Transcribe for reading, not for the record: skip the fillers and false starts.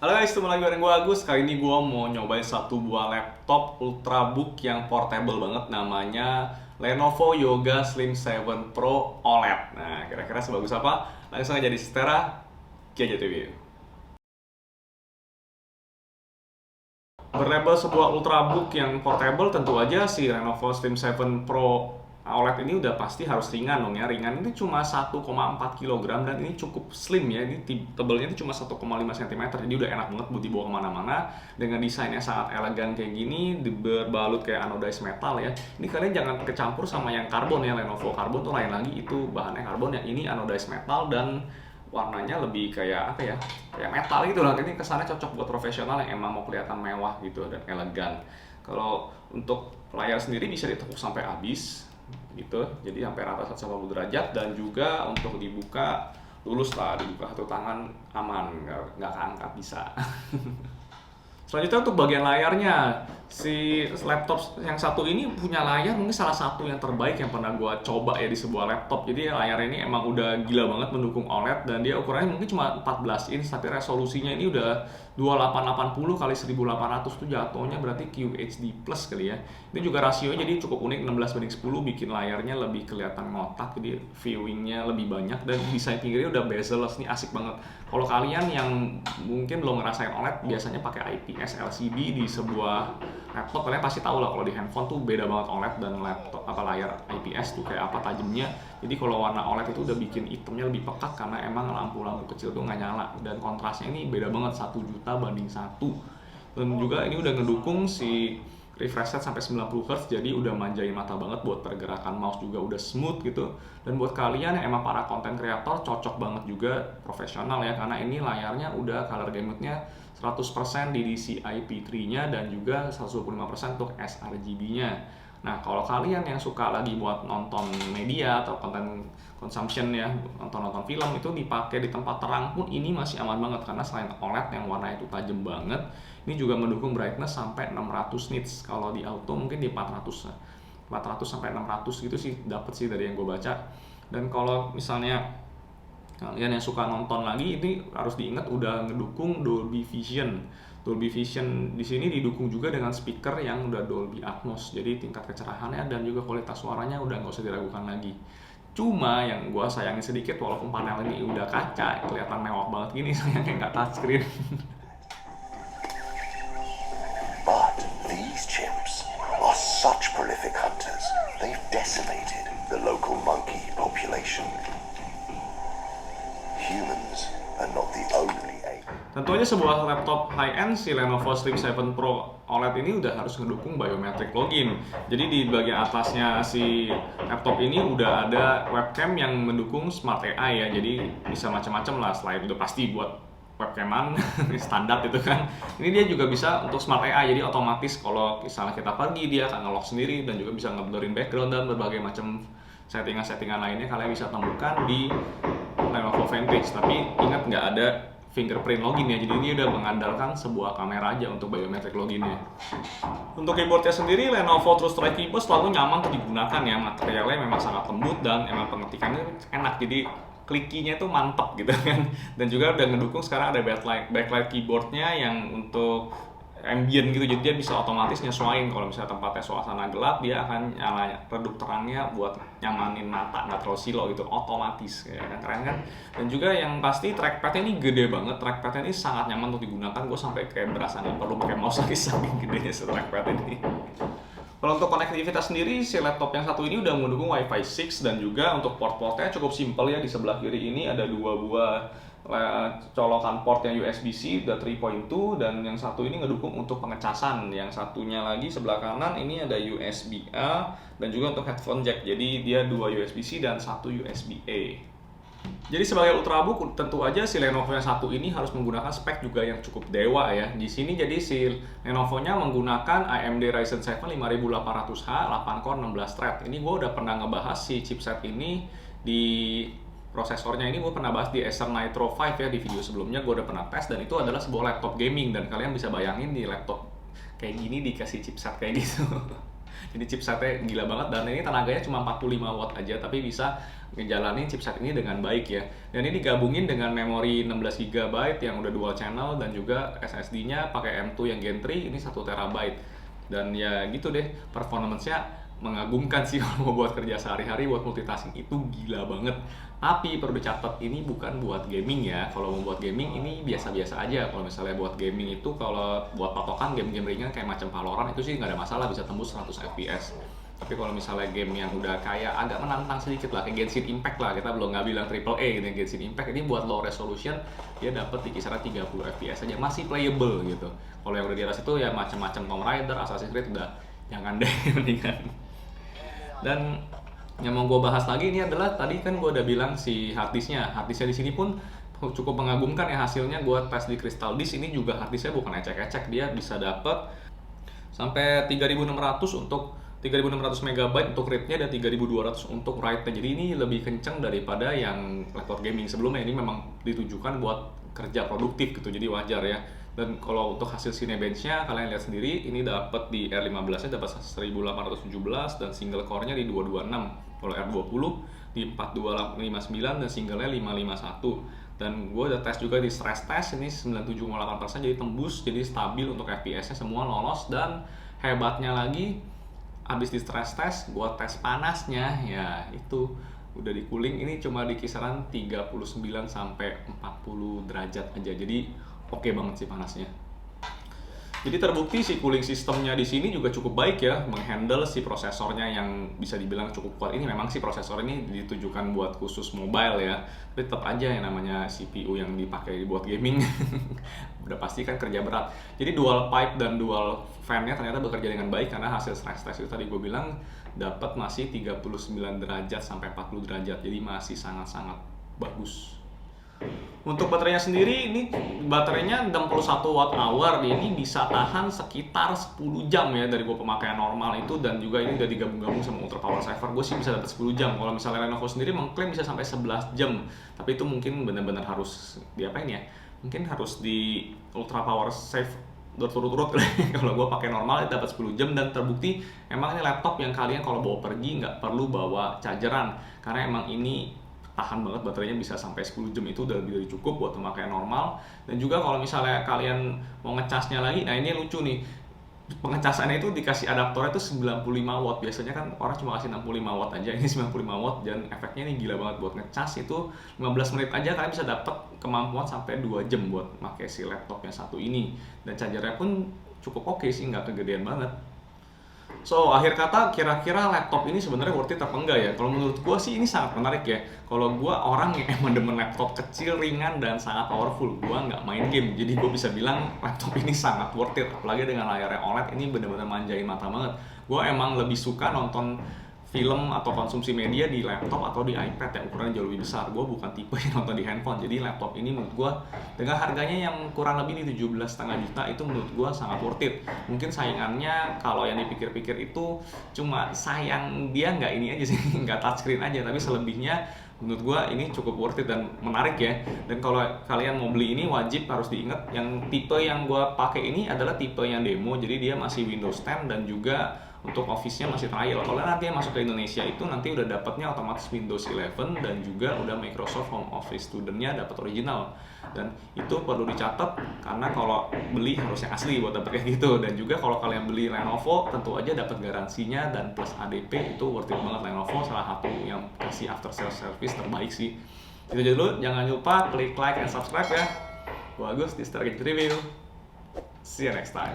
Halo guys, ketemu lagi bareng gue Agus. Kali ini gue mau nyobain satu buah laptop Ultrabook yang portable banget. Namanya Lenovo Yoga Slim 7 Pro OLED. Nah, kira-kira sebagus apa? Langsung aja di Setera Gadget Review. Berlabel sebuah Ultrabook yang portable, tentu aja si Lenovo Slim 7 Pro OLED ini udah pasti harus ringan dong ya. Ringan ini cuma 1,4 kg dan ini cukup slim ya. Ini tebelnya itu cuma 1,5 cm. Jadi udah enak banget buat dibawa kemana-mana. Dengan desainnya sangat elegan kayak gini, berbalut kayak anodized metal ya. Ini kalian jangan kecampur sama yang karbon ya. Lenovo karbon tuh lain lagi, itu bahannya karbon ya. Ini anodized metal dan warnanya lebih kayak apa ya, kayak metal gitu lah. Ini kesannya cocok buat profesional yang emang mau kelihatan mewah gitu dan elegan. Kalau untuk layar sendiri bisa ditekuk sampai habis gitu, jadi sampai rata 180 derajat, dan juga untuk dibuka lulus lah, dibuka satu tangan aman, nggak keangkat bisa. Selanjutnya untuk bagian layarnya, si laptop yang satu ini punya layar mungkin salah satu yang terbaik yang pernah gue coba ya di sebuah laptop. Jadi layar ini emang udah gila banget mendukung OLED, dan dia ukurannya mungkin cuma 14 inch tapi resolusinya ini udah 2880 kali 1800 tuh jatuhnya berarti QHD plus kali ya. Ini juga rasionya jadi cukup unik, 16:10, bikin layarnya lebih kelihatan ngotak, jadi viewingnya lebih banyak, dan desain pinggirnya udah bezel-less, ini asik banget. Kalau kalian yang mungkin belum ngerasain OLED, biasanya pakai IPS LCD di sebuah laptop, kalian pasti tahu lah kalau di handphone tuh beda banget OLED dan laptop apa layar IPS tuh kayak apa tajamnya. Jadi kalau warna OLED itu udah bikin itemnya lebih pekat karena emang lampu-lampu kecil tuh nggak nyala, dan kontrasnya ini beda banget, 1 juta banding 1. Dan juga ini udah ngedukung si refresh rate sampai 90 Hz, jadi udah manjain mata banget. Buat pergerakan mouse juga udah smooth gitu. Dan buat kalian yang emang para content creator cocok banget juga, profesional ya, karena ini layarnya udah color gamut-nya 100% DDCI P3-nya dan juga 125% untuk sRGB-nya. Nah, kalau kalian yang suka lagi buat nonton media atau konten consumption ya, nonton film, itu dipakai di tempat terang pun ini masih aman banget, karena selain OLED yang warnanya itu tajam banget, ini juga mendukung brightness sampai 600 nits. Kalau di auto mungkin di 400 sampai 600 gitu sih, dapet sih dari yang gue baca. Dan kalau misalnya kalian yang suka nonton lagi, ini harus diingat udah ngedukung Dolby Vision. Dolby Vision di sini didukung juga dengan speaker yang udah Dolby Atmos, jadi tingkat kecerahannya dan juga kualitas suaranya udah nggak usah diragukan lagi. Cuma yang gue sayangin sedikit, walaupun panel ini udah kaca, kelihatan mewah banget gini, sayangnya nggak touchscreen. But these chimps are such prolific hunters, they've decimated the local monkey population. Humans are not the only ape. Tentu aja sebuah laptop high-end, si Lenovo Slim 7 Pro OLED ini udah harus ngedukung biometric login. Jadi di bagian atasnya si laptop ini udah ada webcam yang mendukung Smart AI ya. Jadi bisa macam-macam lah, selain udah pasti buat webcaman standar itu kan. Ini dia juga bisa untuk Smart AI, jadi otomatis kalau misalnya kita pergi dia akan nge-lock sendiri, dan juga bisa nge-blurrin background dan berbagai macam settingan-settingan lainnya kalian bisa temukan di Lenovo Vantage. Tapi ingat, nggak ada fingerprint login ya, jadi ini udah mengandalkan sebuah kamera aja untuk biometric loginnya. Untuk keyboardnya sendiri, Lenovo TrueStrike Keyboard selalu nyaman untuk digunakan ya, materialnya memang sangat lembut dan emang pengetikannya enak, jadi klikinya tuh mantep gitu kan. Dan juga udah ngedukung sekarang ada backlight keyboardnya yang untuk ambient gitu, jadi dia bisa otomatis nyesuaiin kalau misalnya tempatnya suasana gelap, dia akan nyala redup terangnya buat nyamanin mata, nggak terlalu silo gitu, otomatis ya kan, keren kan. Dan juga yang pasti trackpadnya ini gede banget, trackpadnya ini sangat nyaman untuk digunakan, gue sampai kayak berasa nggak perlu pakai mouse lagi saking gedenya si trackpad ini. Kalau untuk konektivitas sendiri, si laptop yang satu ini udah mendukung Wi-Fi 6, dan juga untuk port-portnya cukup simpel ya. Di sebelah kiri ini ada dua buah colokan port yang USB-C udah 3.2, dan yang satu ini ngedukung untuk pengecasan. Yang satunya lagi sebelah kanan ini ada USB-A dan juga untuk headphone jack. Jadi dia dua USB-C dan satu USB-A. Jadi sebagai ultrabook, tentu aja si Lenovo yang satu ini harus menggunakan spek juga yang cukup dewa ya. Di sini jadi si Lenovo-nya menggunakan AMD Ryzen 7 5800H 8 core 16 thread. Ini gue udah pernah ngebahas si chipset ini di prosesornya, ini gue pernah bahas di Acer Nitro 5 ya, di video sebelumnya gue udah pernah tes, dan itu adalah sebuah laptop gaming, dan kalian bisa bayangin di laptop kayak gini dikasih chipset kayak gitu. Jadi chipsetnya gila banget, dan ini tenaganya cuma 45 watt aja tapi bisa ngejalanin chipset ini dengan baik ya. Dan ini digabungin dengan memori 16 GB yang udah dual channel, dan juga SSD-nya pakai M2 yang Gen 3 ini 1 TB. Dan ya gitu deh, performance-nya mengagumkan sih kalau mau buat kerja sehari-hari, buat multitasking itu gila banget. Tapi perlu dicatat, ini bukan buat gaming ya. Kalau mau buat gaming ini biasa-biasa aja. Kalau misalnya buat gaming itu, kalau buat patokan game-game ringan kayak macam Valorant itu sih nggak ada masalah, bisa tembus 100 FPS. Tapi kalau misalnya game yang udah kayak agak menantang sedikit lah, kayak Genshin Impact lah, kita belum nggak bilang AAA gitu, Genshin Impact ini buat low resolution dia dapat di kisaran 30 FPS aja, masih playable gitu. Kalau yang udah di atas itu ya macam-macam Tomb Raider, Assassin's Creed udah jangan deh mendingan. Dan yang mau gue bahas lagi ini adalah, tadi kan gue udah bilang si harddisknya di sini pun cukup mengagumkan ya hasilnya. Gue tes di Crystal Disk, ini juga harddisknya bukan ecek-ecek, dia bisa dapet sampai 3600 untuk 3600 MB untuk read-nya dan 3200 untuk write-nya. Jadi ini lebih kenceng daripada yang laptop gaming sebelumnya. Ini memang ditujukan buat kerja produktif gitu, jadi wajar ya. Dan kalau untuk hasil Cinebench-nya kalian lihat sendiri, ini dapat di R15-nya dapat 1817 dan single core-nya di 226. Kalau R20 di 4259 dan single-nya 551. Dan gue udah tes juga di stress test, ini 97,8%, jadi tembus, jadi stabil untuk FPS-nya semua lolos. Dan hebatnya lagi, habis di stress test, gue tes panasnya, ya itu udah di cooling, ini cuma di kisaran 39 sampai 40 derajat aja. Jadi oke banget sih panasnya. Jadi terbukti si cooling sistemnya di sini juga cukup baik ya, menghandle si prosesornya yang bisa dibilang cukup kuat. Ini memang si prosesor ini ditujukan buat khusus mobile ya, tapi tetap aja yang namanya CPU yang dipakai buat gaming udah pasti kan kerja berat. Jadi dual pipe dan dual fan-nya ternyata bekerja dengan baik, karena hasil stress test itu tadi gue bilang dapat masih 39 derajat sampai 40 derajat. Jadi masih sangat-sangat bagus. Untuk baterainya sendiri, ini baterainya 61 watt hour, ini bisa tahan sekitar 10 jam ya dari gua pemakaian normal itu. Dan juga ini udah digabung-gabung sama Ultra Power Saver, gue sih bisa dapat 10 jam. Kalau misalnya Lenovo sendiri mengklaim bisa sampai 11 jam, tapi itu mungkin benar-benar harus diapain ya, mungkin harus di Ultra Power Save berturut-turut. Kalau gue pakai normal itu dapat 10 jam, dan terbukti emang ini laptop yang kalian kalau bawa pergi nggak perlu bawa chargeran, karena emang ini tahan banget, baterainya bisa sampai 10 jam, itu udah lebih dari cukup buat pemakaian normal. Dan juga kalau misalnya kalian mau ngecasnya lagi, nah ini lucu nih, pengecasannya itu dikasih adaptornya itu 95 watt. Biasanya kan orang cuma kasih 65 watt aja, ini 95 watt, dan efeknya ini gila banget buat ngecas. Itu 15 menit aja kalian bisa dapat kemampuan sampai 2 jam buat pakai si laptop yang satu ini. Dan chargernya pun cukup oke sih, nggak kegedean banget. So, akhir kata, kira-kira laptop ini sebenarnya worth it apa enggak ya? Kalau menurut gue sih ini sangat menarik ya. Kalau gue orang yang emang demen laptop kecil, ringan, dan sangat powerful, gue nggak main game. Jadi gue bisa bilang laptop ini sangat worth it. Apalagi dengan layarnya OLED, ini bener-bener manjain mata banget. Gue emang lebih suka nonton film atau konsumsi media di laptop atau di iPad yang ukurannya jauh lebih besar. Gue bukan tipe yang nonton di handphone. Jadi laptop ini menurut gue dengan harganya yang kurang lebih di 17,5 juta itu menurut gue sangat worth it. Mungkin saingannya kalau yang dipikir-pikir itu cuma sayang dia nggak ini aja sih, nggak touchscreen aja. Tapi selebihnya menurut gue ini cukup worth it dan menarik ya. Dan kalau kalian mau beli ini wajib harus diingat, yang tipe yang gue pakai ini adalah tipe yang demo. Jadi dia masih Windows 10 dan juga untuk Office-nya masih trial. Kalau nanti yang masuk ke Indonesia itu nanti udah dapatnya otomatis Windows 11 dan juga udah Microsoft Home Office Student-nya dapat original. Dan itu perlu dicatat karena kalau beli harus yang asli buat dapat kayak gitu. Dan juga kalau kalian beli Lenovo tentu aja dapat garansinya dan plus ADP, itu worth it banget. Lenovo salah satu yang kasih after sales service terbaik sih. Itu aja dulu, jangan lupa klik like and subscribe ya. Gua Agus di Stargate Review. See you next time.